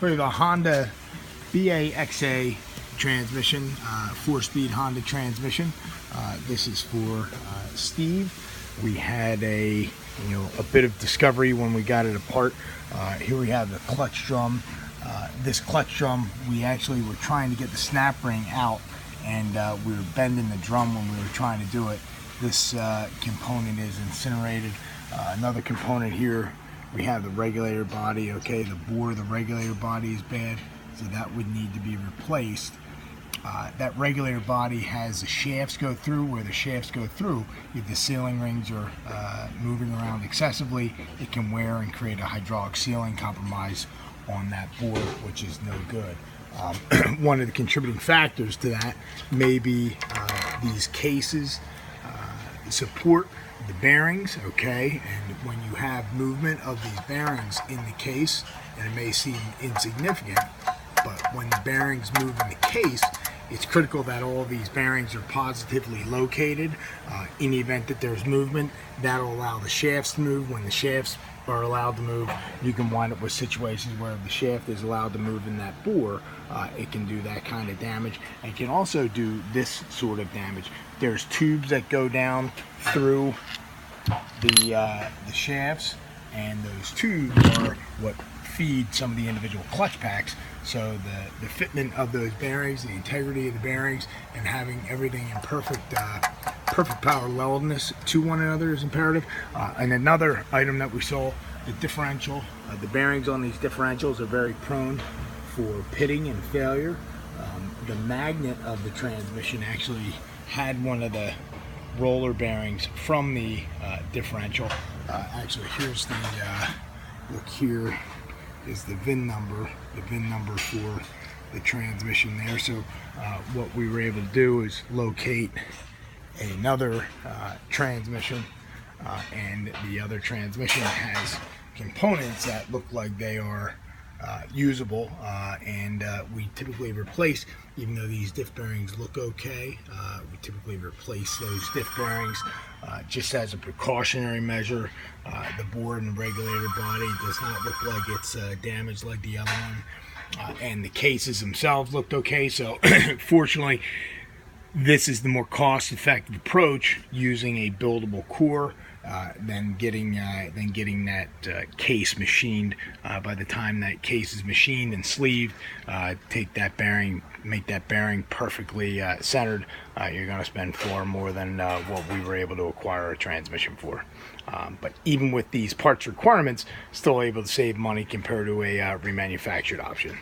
We have a Honda BAXA transmission, 4-speed Honda transmission. This is for Steve. We had a bit of discovery when we got it apart. Here we have the clutch drum. This clutch drum, we actually were trying to get the snap ring out, and we were bending the drum when we were trying to do it. This component is incinerated. Another component here, we have the regulator body. Okay, the bore of the regulator body is bad, so that would need to be replaced. That regulator body has the shafts go through. Where the shafts go through, if the sealing rings are moving around excessively, it can wear and create a hydraulic sealing compromise on that bore, which is no good. One of the contributing factors to that may be these cases support the bearings, okay, and when you have movement of these bearings in the case, and it may seem insignificant, but when the bearings move in the case, it's critical that all these bearings are positively located. In the event that there's movement, that'll allow the shafts to move. When the shafts are allowed to move, you can wind up with situations where if the shaft is allowed to move in that bore, it can do that kind of damage, and can also do this sort of damage. There's tubes that go down through the shafts, and those tubes are what feed some of the individual clutch packs. So the fitment of those bearings, the integrity of the bearings, and having everything in perfect paralleleness to one another is imperative. And another item that we saw, the differential. The bearings on these differentials are very prone for pitting and failure. The magnet of the transmission actually had one of the roller bearings from the differential. Actually, here's the look here is the VIN number for the transmission there. So what we were able to do is locate another transmission, and the other transmission has components that look like they are usable, and we typically replace, even though these diff bearings look okay, we typically replace those diff bearings just as a precautionary measure. The bore and the regulator body does not look like it's damaged like the other one, and the cases themselves looked okay. So fortunately, this is the more cost-effective approach, using a buildable core than getting that case machined. By the time that case is machined and sleeved, take that bearing, make that bearing perfectly centered, you're going to spend far more than what we were able to acquire a transmission for. But even with these parts requirements, still able to save money compared to a remanufactured option.